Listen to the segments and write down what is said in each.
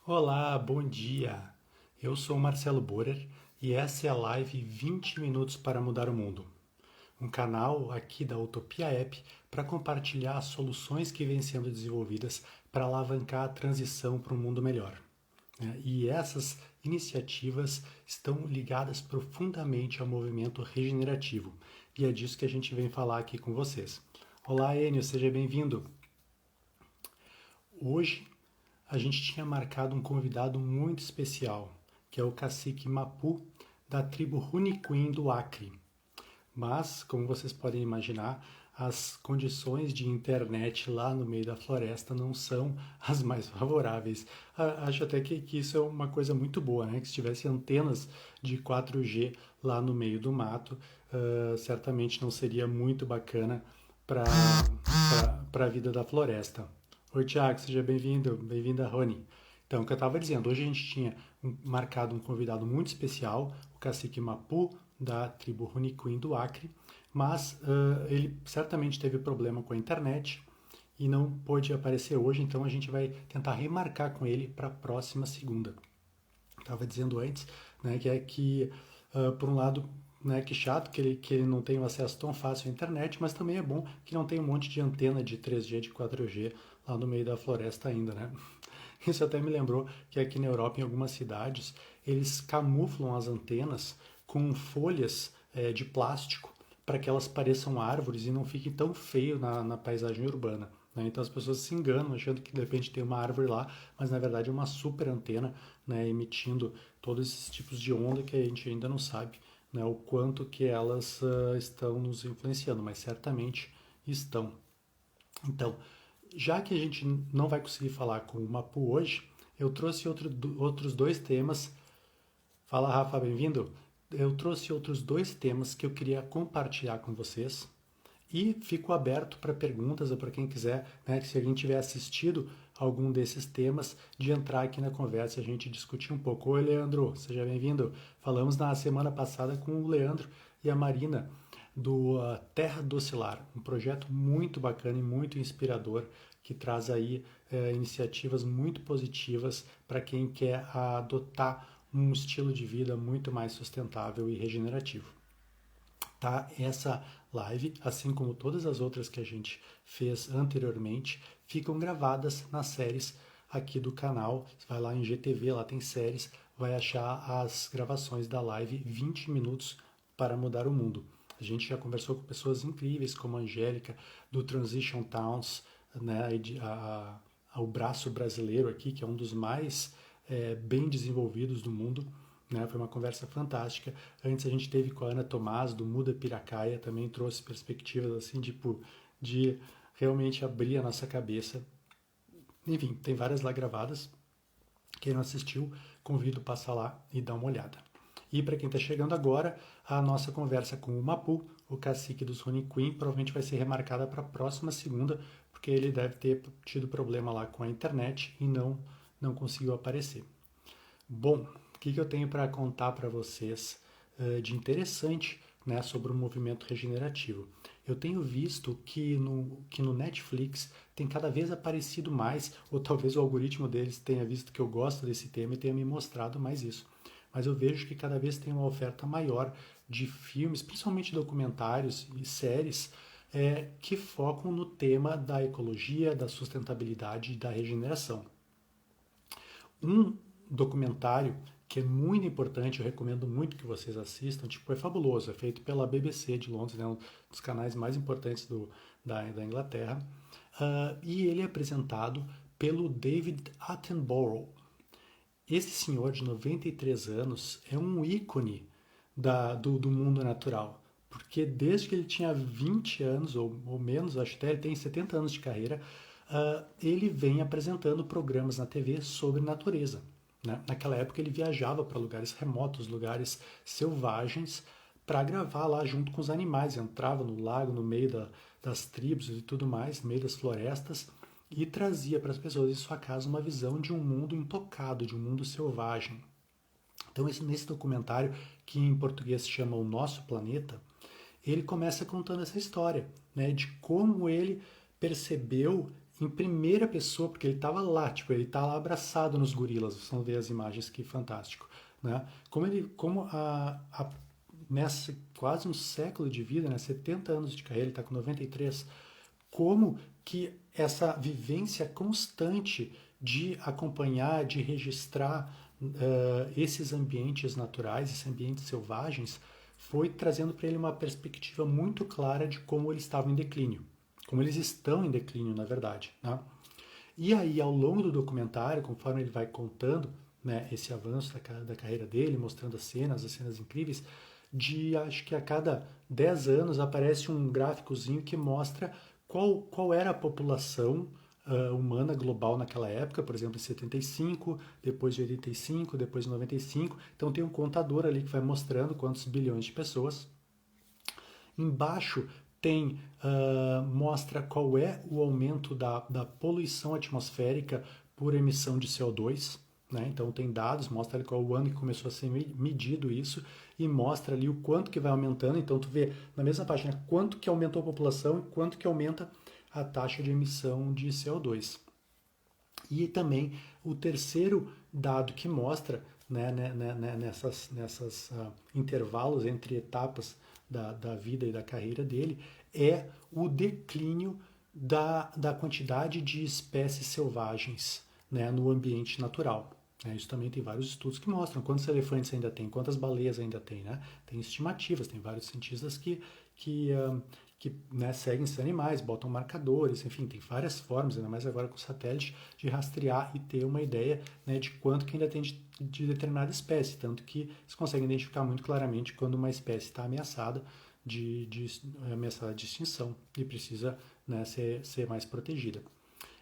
Olá, bom dia. Eu sou Marcelo Borer e essa é a live 20 minutos para mudar o mundo. Um canal aqui da Utopia App para compartilhar as soluções que vêm sendo desenvolvidas para alavancar a transição para um mundo melhor. E essas iniciativas estão ligadas profundamente ao movimento regenerativo. E é disso que a gente vem falar aqui com vocês. Olá, Enio, seja bem-vindo. Hoje a gente tinha marcado um convidado muito especial, que é o cacique Mapu, da tribo Runicuim do Acre. Mas, como vocês podem imaginar, as condições de internet lá no meio da floresta não são as mais favoráveis. Acho até que isso é uma coisa muito boa, né? Que se tivesse antenas de 4G lá no meio do mato, certamente não seria muito bacana para a vida da floresta. Oi, Tiago, seja bem-vindo, bem-vinda, Rony. Então, o que eu estava dizendo, hoje a gente tinha marcado um convidado muito especial, o cacique Mapu, da tribo Runicuim do Acre, mas ele certamente teve problema com a internet e não pôde aparecer hoje, então a gente vai tentar remarcar com ele para a próxima segunda. Estava dizendo antes, né, por um lado, né, que chato que ele não tem um acesso tão fácil à internet, mas também é bom que não tem um monte de antena de 3G, de 4G lá no meio da floresta ainda, né? Isso até me lembrou que aqui na Europa, em algumas cidades, eles camuflam as antenas com folhas de plástico para que elas pareçam árvores e não fiquem tão feio na paisagem urbana. Né? Então as pessoas se enganam achando que de repente tem uma árvore lá, mas na verdade é uma super antena, né, emitindo todos esses tipos de onda que a gente ainda não sabe, né, o quanto que elas estão nos influenciando, mas certamente estão. Então, já que a gente não vai conseguir falar com o Mapu hoje, eu trouxe outros dois temas. Fala, Rafa, bem-vindo. Eu trouxe outros dois temas que eu queria compartilhar com vocês e fico aberto para perguntas ou para quem quiser, né, que se alguém tiver assistido algum desses temas, de entrar aqui na conversa e a gente discutir um pouco. Oi, Leandro, seja bem-vindo. Falamos na semana passada com o Leandro e a Marina do Terra Docilar, um projeto muito bacana e muito inspirador que traz aí iniciativas muito positivas para quem quer adotar um estilo de vida muito mais sustentável e regenerativo. Tá? Essa live, assim como todas as outras que a gente fez anteriormente, ficam gravadas nas séries aqui do canal. Você vai lá em GTV, lá tem séries, vai achar as gravações da live 20 minutos para mudar o mundo. A gente já conversou com pessoas incríveis como a Angélica, do Transition Towns, né, o braço brasileiro aqui, que é um dos mais bem desenvolvidos do mundo. Né? Foi uma conversa fantástica. Antes a gente teve com a Ana Tomás, do Muda Piracaia, também trouxe perspectivas assim, tipo, de realmente abrir a nossa cabeça. Enfim, tem várias lá gravadas. Quem não assistiu, convido a passar lá e dar uma olhada. E para quem está chegando agora, a nossa conversa com o Mapu, o cacique dos Runicuim, provavelmente vai ser remarcada para a próxima segunda, porque ele deve ter tido problema lá com a internet e não conseguiu aparecer. Bom, o que eu tenho para contar para vocês de interessante, né, sobre o movimento regenerativo? Eu tenho visto que no Netflix tem cada vez aparecido mais, ou talvez o algoritmo deles tenha visto que eu gosto desse tema e tenha me mostrado mais isso. Mas eu vejo que cada vez tem uma oferta maior de filmes, principalmente documentários e séries, que focam no tema da ecologia, da sustentabilidade e da regeneração. Um documentário que é muito importante, eu recomendo muito que vocês assistam, tipo, é fabuloso, é feito pela BBC de Londres, né, um dos canais mais importantes da Inglaterra, e ele é apresentado pelo David Attenborough. Esse senhor de 93 anos é um ícone do mundo natural, porque desde que ele tinha 20 anos, ou menos, acho que até ele tem 70 anos de carreira, ele vem apresentando programas na TV sobre natureza. Né? Naquela época ele viajava para lugares remotos, lugares selvagens, para gravar lá junto com os animais. Entrava no lago, no meio das tribos e tudo mais, no meio das florestas, e trazia para as pessoas em sua casa uma visão de um mundo intocado, de um mundo selvagem. Então, nesse documentário, que em português se chama O Nosso Planeta, ele começa contando essa história, né, de como ele percebeu em primeira pessoa, porque ele estava lá, tipo, ele está lá abraçado nos gorilas, vocês vão ver as imagens, que fantástico, né? Nessa quase um século de vida, né, 70 anos de carreira, ele está com 93, como que essa vivência constante de acompanhar, de registrar esses ambientes naturais, esses ambientes selvagens, foi trazendo para ele uma perspectiva muito clara de como eles estavam em declínio, como eles estão em declínio, na verdade, né? E aí, ao longo do documentário, conforme ele vai contando, né, esse avanço da carreira dele, mostrando as cenas incríveis, acho que a cada 10 anos aparece um gráficozinho que mostra qual era a população humana global naquela época, por exemplo, em 75, depois de 85, depois de 95. Então tem um contador ali que vai mostrando quantos bilhões de pessoas. Embaixo mostra qual é o aumento da poluição atmosférica por emissão de CO2. Né? Então tem dados, mostra qual o ano que começou a ser medido isso e mostra ali o quanto que vai aumentando. Então tu vê na mesma página quanto que aumentou a população e quanto que aumenta a taxa de emissão de CO2. E também o terceiro dado que mostra, nessas intervalos entre etapas da vida e da carreira dele, é o declínio da quantidade de espécies selvagens, né, no ambiente natural. Isso também tem vários estudos que mostram quantos elefantes ainda tem, quantas baleias ainda tem, né? Tem estimativas, tem vários cientistas que né, seguem esses animais, botam marcadores, enfim, tem várias formas, ainda mais agora com satélite, de rastrear e ter uma ideia, né, de quanto que ainda tem de determinada espécie, tanto que eles conseguem identificar muito claramente quando uma espécie está ameaçada ameaçada de extinção e precisa, né, ser mais protegida.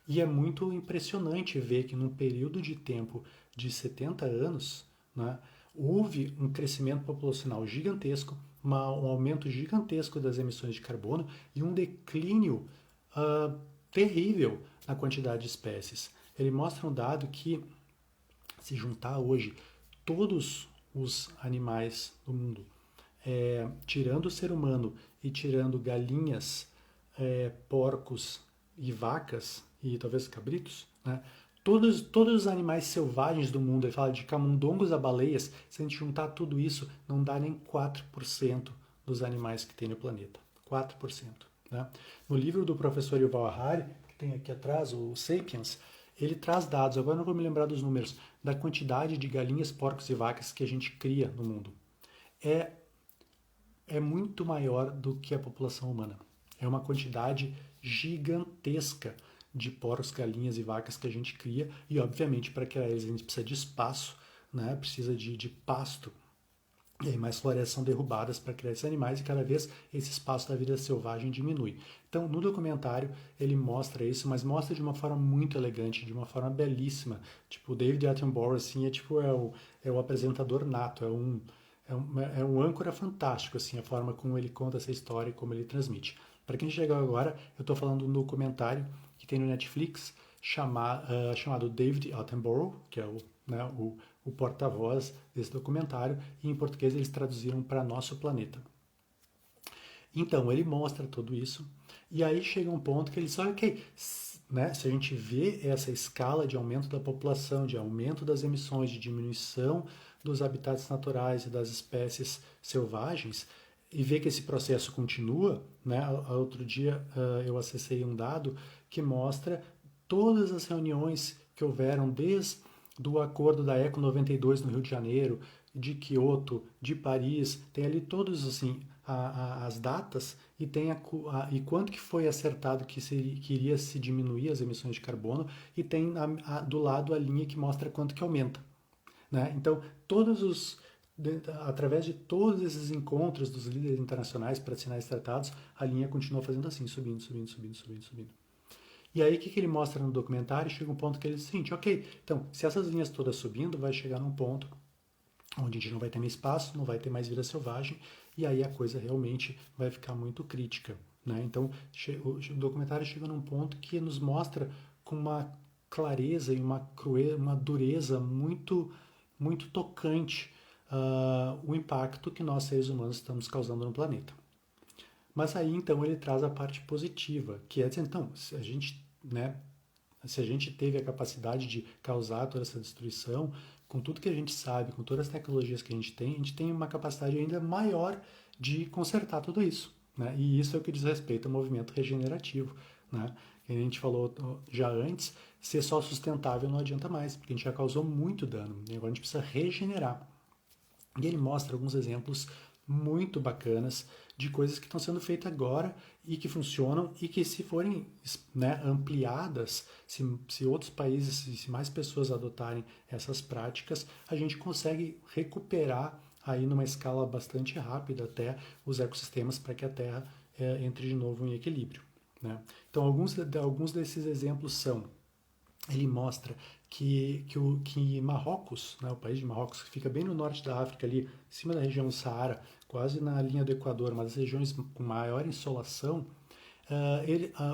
E é muito impressionante ver que num período de tempo de 70 anos, né, houve um crescimento populacional gigantesco, um aumento gigantesco das emissões de carbono e um declínio terrível na quantidade de espécies. Ele mostra um dado que, se juntar hoje todos os animais do mundo, tirando o ser humano e tirando galinhas, porcos e vacas, e talvez cabritos, né? Todos os animais selvagens do mundo, ele fala de camundongos a baleias, se a gente juntar tudo isso, não dá nem 4% dos animais que tem no planeta. 4%. Né? No livro do professor Yuval Harari, que tem aqui atrás, o Sapiens, ele traz dados, agora não vou me lembrar dos números, da quantidade de galinhas, porcos e vacas que a gente cria no mundo. É muito maior do que a população humana. É uma quantidade gigantesca de porcos, galinhas e vacas que a gente cria, e obviamente para criar eles a gente precisa de espaço, né? Precisa de pasto, e aí mais florestas são derrubadas para criar esses animais, e cada vez esse espaço da vida selvagem diminui. Então, no documentário, ele mostra isso, mas mostra de uma forma muito elegante, de uma forma belíssima. Tipo, o David Attenborough, assim, é o apresentador nato, é um âncora fantástico, assim, a forma como ele conta essa história e como ele transmite. Para quem chegou agora, eu estou falando no documentário que tem no Netflix, chamado David Attenborough, que é o porta-voz desse documentário, e em português eles traduziram para Nosso Planeta. Então, ele mostra tudo isso, e aí chega um ponto que ele diz, ok, né, se a gente vê essa escala de aumento da população, de aumento das emissões, de diminuição dos habitats naturais e das espécies selvagens, e ver que esse processo continua, né? Outro dia eu acessei um dado que mostra todas as reuniões que houveram desde do acordo da Eco 92 no Rio de Janeiro, de Kyoto, de Paris, tem ali todos assim as datas e tem e quanto que foi acertado que iria se diminuir as emissões de carbono e tem do lado a linha que mostra quanto que aumenta. Né? Então, através de todos esses encontros dos líderes internacionais para assinar esses tratados, a linha continua fazendo assim, subindo, subindo, subindo, subindo, subindo. E aí, o que ele mostra no documentário? Chega um ponto que ele diz o seguinte, ok, então, se essas linhas todas subindo, vai chegar num ponto onde a gente não vai ter mais espaço, não vai ter mais vida selvagem, e aí a coisa realmente vai ficar muito crítica. Né? Então, o documentário chega num ponto que nos mostra com uma clareza e uma dureza muito, muito tocante o impacto que nós, seres humanos, estamos causando no planeta. Mas aí, então, ele traz a parte positiva, que é dizer, então, a gente né, se a gente teve a capacidade de causar toda essa destruição, com tudo que a gente sabe, com todas as tecnologias que a gente tem uma capacidade ainda maior de consertar tudo isso, né? E isso é o que diz respeito ao movimento regenerativo, né? Que a gente falou já antes, ser só sustentável não adianta mais, porque a gente já causou muito dano, e agora a gente precisa regenerar. E ele mostra alguns exemplos muito bacanas de coisas que estão sendo feitas agora e que funcionam e que se forem, né, ampliadas, se outros países, se mais pessoas adotarem essas práticas, a gente consegue recuperar aí numa escala bastante rápida até os ecossistemas para que a Terra entre de novo em equilíbrio, né? Então alguns desses exemplos são, ele mostra que Marrocos, né, o país de Marrocos, que fica bem no norte da África, ali, em cima da região do Saara, quase na linha do Equador, uma das regiões com maior insolação,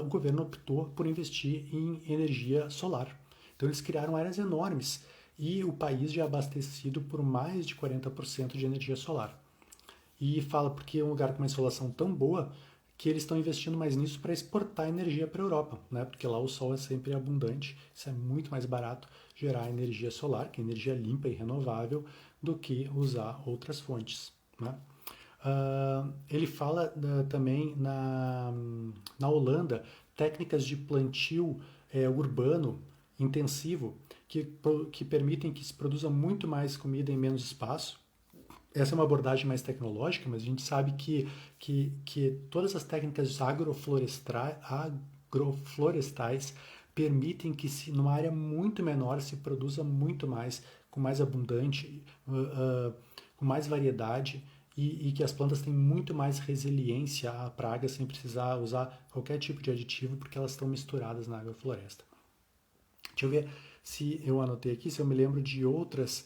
o governo optou por investir em energia solar. Então eles criaram áreas enormes e o país já é abastecido por mais de 40% de energia solar. E fala porque é um lugar com uma insolação tão boa que eles estão investindo mais nisso para exportar energia para a Europa, né? Porque lá o sol é sempre abundante, isso é muito mais barato gerar energia solar, que é energia limpa e renovável, do que usar outras fontes, né? Ele fala também na Holanda técnicas de plantio urbano intensivo que permitem que se produza muito mais comida em menos espaço. Essa é uma abordagem mais tecnológica, mas a gente sabe que todas as técnicas agroflorestais permitem que numa área muito menor se produza muito mais, com mais abundante, com mais variedade e que as plantas têm muito mais resiliência à praga sem precisar usar qualquer tipo de aditivo porque elas estão misturadas na agrofloresta. Deixa eu ver se eu anotei aqui, se eu me lembro de outros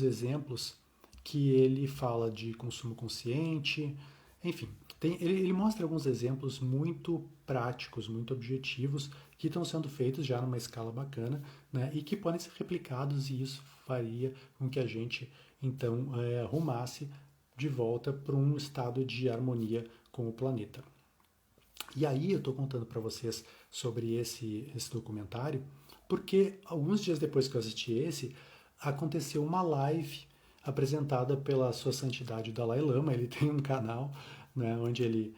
exemplos que ele fala de consumo consciente, enfim, ele mostra alguns exemplos muito práticos, muito objetivos, que estão sendo feitos já numa escala bacana, né, e que podem ser replicados, e isso faria com que a gente, então, rumasse de volta para um estado de harmonia com o planeta. E aí eu estou contando para vocês sobre esse documentário, porque alguns dias depois que eu assisti aconteceu uma live apresentada pela Sua Santidade o Dalai Lama. Ele tem um canal, né, onde ele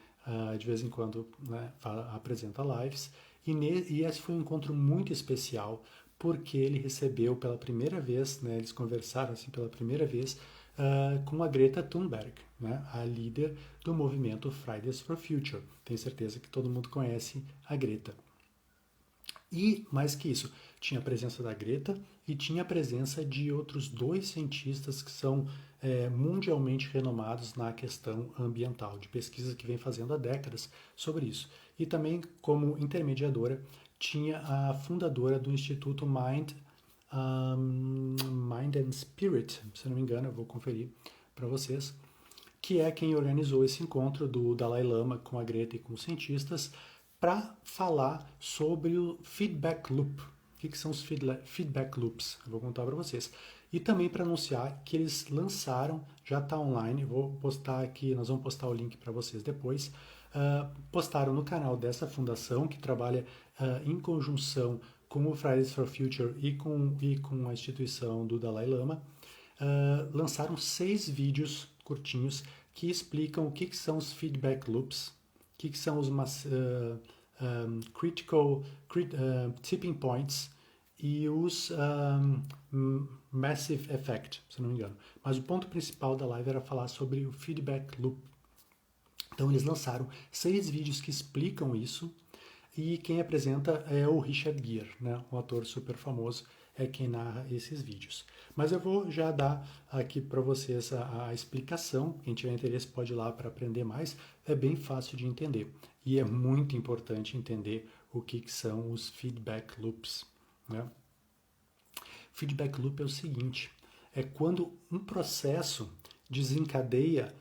de vez em quando, né, apresenta lives. E esse foi um encontro muito especial, porque ele recebeu pela primeira vez, né, eles conversaram assim pela primeira vez com a Greta Thunberg, né, a líder do movimento Fridays for Future. Tenho certeza que todo mundo conhece a Greta. E, mais que isso, tinha a presença da Greta e tinha a presença de outros dois cientistas que são mundialmente renomados na questão ambiental, de pesquisa que vem fazendo há décadas sobre isso. E também, como intermediadora, tinha a fundadora do Instituto Mind and Spirit, se não me engano, eu vou conferir para vocês, que é quem organizou esse encontro do Dalai Lama com a Greta e com os cientistas, para falar sobre o feedback loop. O que são os feedback loops? Eu vou contar para vocês. E também para anunciar que eles lançaram, já está online, vou postar aqui, nós vamos postar o link para vocês depois. Postaram no canal dessa fundação, que trabalha em conjunção com o Fridays for Future e com a instituição do Dalai Lama. Lançaram 6 vídeos curtinhos que explicam o que são os feedback loops, o que são os tipping points e os massive effect, se não me engano. Mas o ponto principal da live era falar sobre o feedback loop. Então eles lançaram 6 vídeos que explicam isso, e quem apresenta é o Richard Gere, né? Um ator super famoso, é quem narra esses vídeos. Mas eu vou já dar aqui para vocês a explicação. Quem tiver interesse pode ir lá para aprender mais. É bem fácil de entender. E é muito importante entender o que são os feedback loops, né? Feedback loop é o seguinte, é quando um processo desencadeia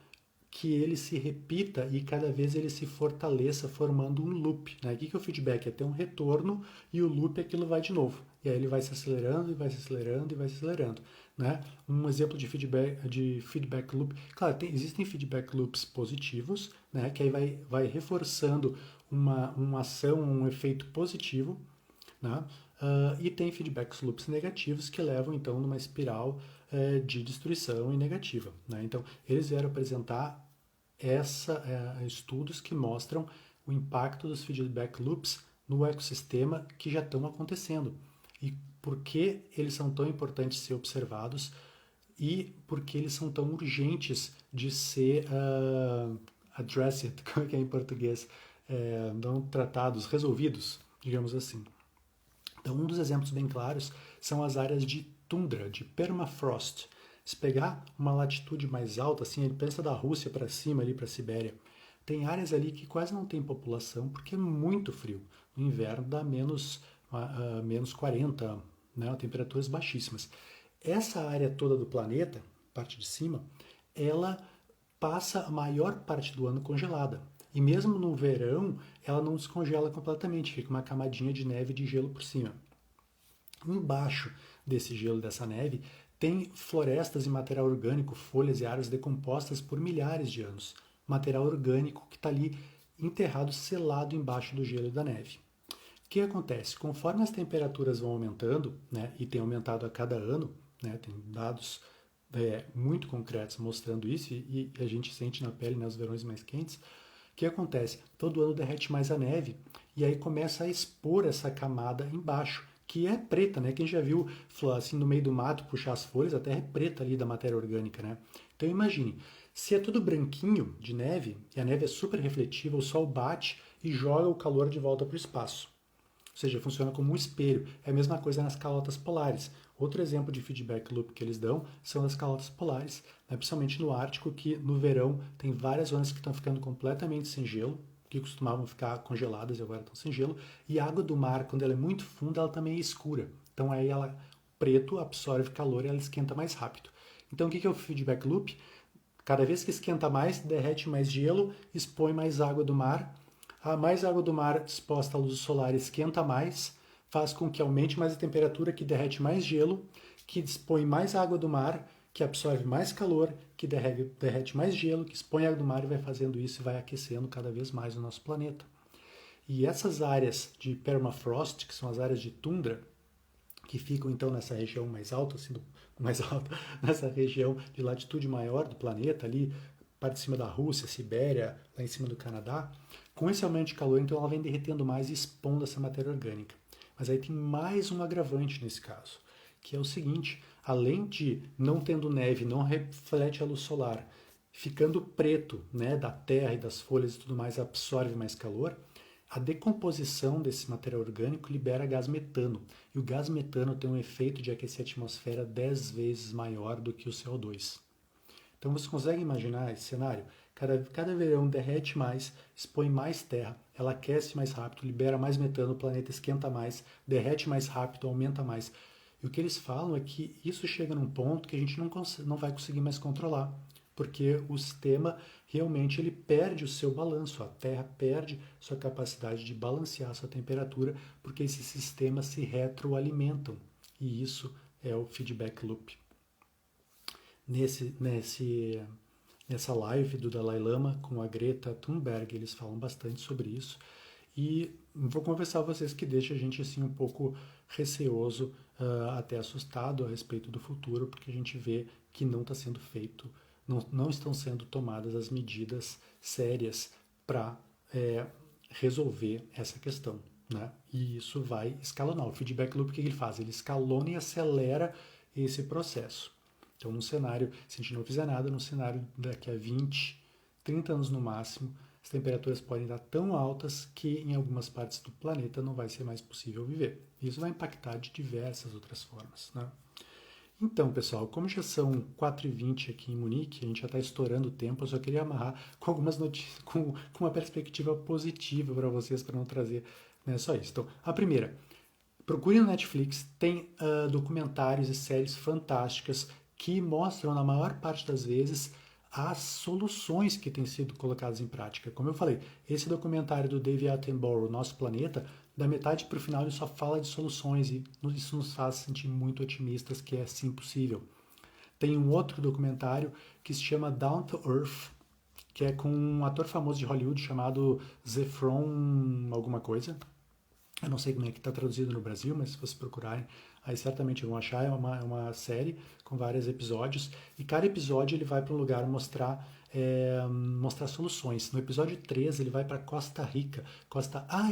que ele se repita e cada vez ele se fortaleça formando um loop, né? O que é o feedback? É ter um retorno e o loop é aquilo vai de novo. E aí ele vai se acelerando e vai se acelerando e vai se acelerando, né? Um exemplo de feedback loop, claro, existem feedback loops positivos, né? Que aí vai reforçando uma ação, um efeito positivo, né? E tem feedback loops negativos que levam então numa espiral de destruição e negativa, né? Então eles vieram apresentar estudos que mostram o impacto dos feedback loops no ecossistema que já estão acontecendo e por que eles são tão importantes de ser observados e por que eles são tão urgentes de ser addressed, como é que é em português, não tratados, resolvidos, digamos assim. Então, um dos exemplos bem claros são as áreas de tundra, de permafrost. Se pegar uma latitude mais alta, assim, ele pensa da Rússia para cima, ali para a Sibéria, tem áreas ali que quase não tem população porque é muito frio. No inverno dá menos 40, né, temperaturas baixíssimas. Essa área toda do planeta, parte de cima, ela passa a maior parte do ano congelada. E mesmo no verão, ela não descongela completamente, fica uma camadinha de neve e de gelo por cima. Embaixo desse gelo, dessa neve, tem florestas e material orgânico, folhas e árvores decompostas por milhares de anos. Material orgânico que está ali enterrado, selado embaixo do gelo e da neve. O que acontece? Conforme as temperaturas vão aumentando, né, e tem aumentado a cada ano, né, tem dados muito concretos mostrando isso, e a gente sente na pele, né, os verões mais quentes. O que acontece? Todo ano derrete mais a neve e aí começa a expor essa camada embaixo, que é preta, né? Quem já viu assim no meio do mato puxar as folhas, a terra é preta ali da matéria orgânica, né? Então imagine, se é tudo branquinho de neve e a neve é super refletiva, o sol bate e joga o calor de volta para o espaço. Ou seja, funciona como um espelho. É a mesma coisa nas calotas polares. Outro exemplo de feedback loop que eles dão são as calotas polares, né, principalmente no Ártico, que no verão tem várias zonas que estão ficando completamente sem gelo, que costumavam ficar congeladas e agora estão sem gelo, e a água do mar, quando ela é muito funda, ela também é escura. Então aí ela preto absorve calor e ela esquenta mais rápido. Então o que é o feedback loop? Cada vez que esquenta mais, derrete mais gelo, expõe mais água do mar. A mais água do mar exposta à luz solar esquenta mais, faz com que aumente mais a temperatura, que derrete mais gelo, que dispõe mais água do mar, que absorve mais calor, que derrete mais gelo, que expõe água do mar e vai fazendo isso e vai aquecendo cada vez mais o nosso planeta. E essas áreas de permafrost, que são as áreas de tundra, que ficam então nessa região mais alta, assim, mais alta, nessa região de latitude maior do planeta, ali, parte de cima da Rússia, Sibéria, lá em cima do Canadá, com esse aumento de calor, então ela vem derretendo mais e expondo essa matéria orgânica. Mas aí tem mais um agravante nesse caso, que é o seguinte, além de não tendo neve, não reflete a luz solar, ficando preto, né, da terra e das folhas e tudo mais, absorve mais calor, a decomposição desse material orgânico libera gás metano. E o gás metano tem um efeito de aquecer a atmosfera 10 vezes maior do que o CO2. Então você consegue imaginar esse cenário? Cada verão derrete mais, expõe mais terra, ela aquece mais rápido, libera mais metano, o planeta esquenta mais, derrete mais rápido, aumenta mais. E o que eles falam é que isso chega num ponto que a gente não vai conseguir mais controlar, porque o sistema realmente ele perde o seu balanço, a Terra perde sua capacidade de balancear a sua temperatura, porque esses sistemas se retroalimentam. E isso é o feedback loop. Nessa live do Dalai Lama com a Greta Thunberg, eles falam bastante sobre isso. E vou confessar a vocês que deixa a gente assim um pouco receoso, até assustado a respeito do futuro, porque a gente vê que não está sendo feito, não estão sendo tomadas as medidas sérias para resolver essa questão. Né? E isso vai escalonar. O feedback loop, o que ele faz? Ele escalona e acelera esse processo. Então, num cenário, se a gente não fizer nada, num cenário daqui a 20, 30 anos no máximo, as temperaturas podem estar tão altas que em algumas partes do planeta não vai ser mais possível viver. Isso vai impactar de diversas outras formas. Né? Então, pessoal, como já são 4h20 aqui em Munique, a gente já está estourando o tempo, eu só queria amarrar com algumas notícias, com uma perspectiva positiva para vocês, para não trazer, né, só isso. Então, a primeira, procure no Netflix, tem documentários e séries fantásticas que mostram, na maior parte das vezes, as soluções que têm sido colocadas em prática. Como eu falei, esse documentário do David Attenborough, Nosso Planeta, da metade para o final ele só fala de soluções e isso nos faz sentir muito otimistas que é sim possível. Tem um outro documentário que se chama Down to Earth, que é com um ator famoso de Hollywood chamado Zefron alguma coisa. Eu não sei como é que está traduzido no Brasil, mas se vocês procurarem, aí certamente vão achar. É uma série com vários episódios e cada episódio ele vai para um lugar mostrar soluções. No episódio 3 ele vai para Costa Rica.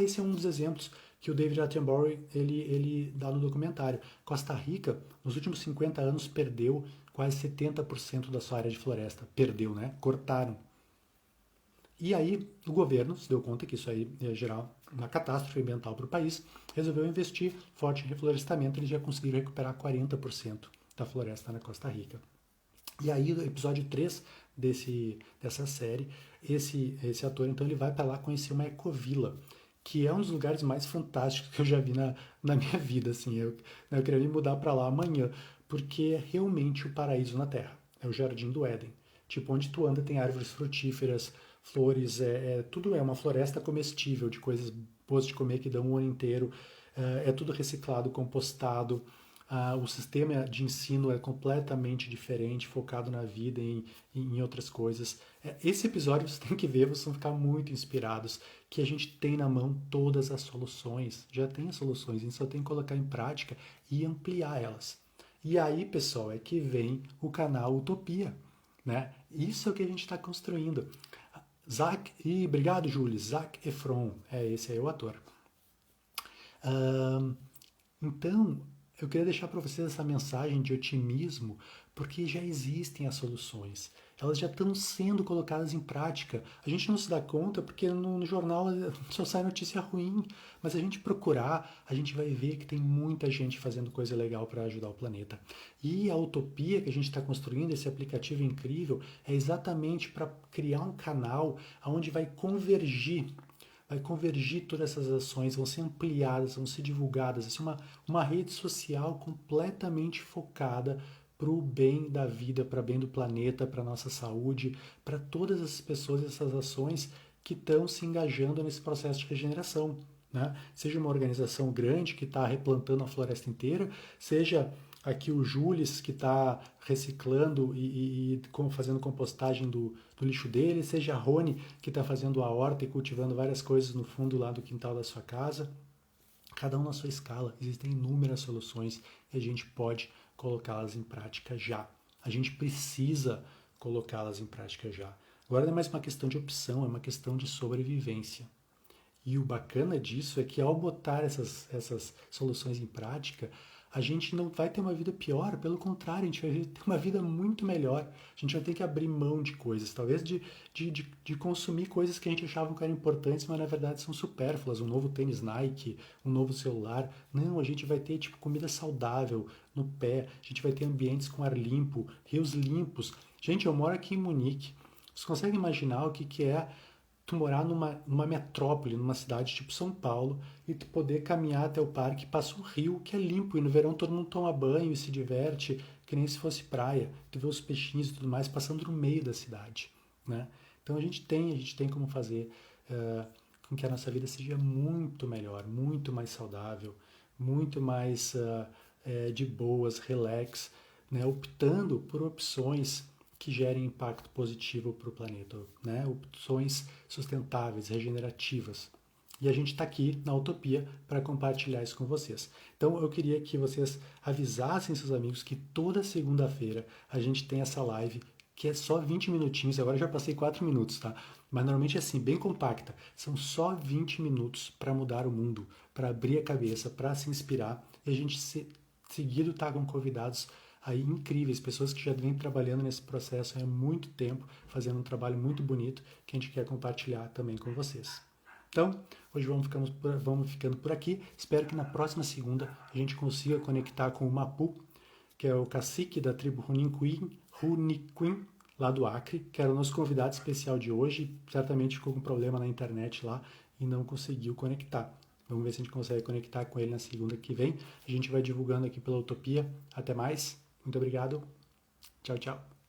Esse é um dos exemplos que o David Attenborough ele dá no documentário. Costa Rica, nos últimos 50 anos, perdeu quase 70% da sua área de floresta. Perdeu, né? Cortaram. E aí o governo se deu conta que isso aí ia gerar uma catástrofe ambiental para o país, resolveu investir forte em reflorestamento, eles já conseguiram recuperar 40% da floresta na Costa Rica. E aí, no episódio 3 dessa série, esse ator, então, ele vai para lá conhecer uma ecovila, que é um dos lugares mais fantásticos que eu já vi na minha vida. Assim, eu queria me mudar para lá amanhã, porque é realmente o paraíso na Terra. É o Jardim do Éden. Tipo, onde tu anda tem árvores frutíferas, flores, tudo é uma floresta comestível de coisas boas de comer que dão o ano inteiro. É tudo reciclado, compostado. O sistema de ensino é completamente diferente, focado na vida e em outras coisas. Esse episódio você tem que ver, vocês vão ficar muito inspirados, que a gente tem na mão todas as soluções, já tem as soluções, a gente só tem que colocar em prática e ampliar elas. E aí, pessoal, é que vem o canal Utopia, né? Isso é o que a gente está construindo. Obrigado, Júlio, Zac Efron, esse aí é o ator. Então, eu queria deixar para vocês essa mensagem de otimismo, porque já existem as soluções. Elas já estão sendo colocadas em prática. A gente não se dá conta porque no jornal só sai notícia ruim, mas a gente procurar, a gente vai ver que tem muita gente fazendo coisa legal para ajudar o planeta. E a utopia que a gente está construindo, esse aplicativo incrível, é exatamente para criar um canal onde vai convergir todas essas ações, vão ser ampliadas, vão ser divulgadas. Vai ser uma rede social completamente focada para o bem da vida, para o bem do planeta, para a nossa saúde, para todas as pessoas, essas ações que estão se engajando nesse processo de regeneração. Né? Seja uma organização grande que está replantando a floresta inteira, seja aqui o Jules que está reciclando e fazendo compostagem do lixo dele, seja a Rony que está fazendo a horta e cultivando várias coisas no fundo lá do quintal da sua casa. Cada um na sua escala, existem inúmeras soluções e a gente pode colocá-las em prática já. A gente precisa colocá-las em prática já. Agora não é mais uma questão de opção, é uma questão de sobrevivência. E o bacana disso é que ao botar essas soluções em prática, a gente não vai ter uma vida pior, pelo contrário, a gente vai ter uma vida muito melhor. A gente vai ter que abrir mão de coisas, talvez de consumir coisas que a gente achava que eram importantes, mas na verdade são supérfluas. Um novo tênis Nike, um novo celular. Não, a gente vai ter tipo comida saudável no pé, a gente vai ter ambientes com ar limpo, rios limpos. Gente, eu moro aqui em Munique. Você consegue imaginar o que é tu morar numa metrópole, numa cidade tipo São Paulo, e tu poder caminhar até o parque, passa um rio que é limpo, e no verão todo mundo toma banho e se diverte, que nem se fosse praia. Tu vê os peixinhos e tudo mais passando no meio da cidade, né? Então a gente tem como fazer com que a nossa vida seja muito melhor, muito mais saudável, muito mais de boas, relax, né? Optando por opções que gerem impacto positivo para o planeta, né? Opções sustentáveis, regenerativas. E a gente está aqui na Utopia para compartilhar isso com vocês. Então eu queria que vocês avisassem seus amigos que toda segunda-feira a gente tem essa live que é só 20 minutinhos, agora eu já passei 4 minutos, tá? Mas normalmente é assim, bem compacta. São só 20 minutos para mudar o mundo, para abrir a cabeça, para se inspirar. E a gente seguido tá com convidados aí incríveis, pessoas que já vêm trabalhando nesse processo há muito tempo, fazendo um trabalho muito bonito que a gente quer compartilhar também com vocês. Então, hoje vamos ficando por aqui. Espero que na próxima segunda a gente consiga conectar com o Mapu, que é o cacique da tribo Runiquim, lá do Acre, que era o nosso convidado especial de hoje. Certamente ficou com problema na internet lá e não conseguiu conectar. Vamos ver se a gente consegue conectar com ele na segunda que vem. A gente vai divulgando aqui pela Utopia. Até mais. Muito obrigado. Tchau, tchau.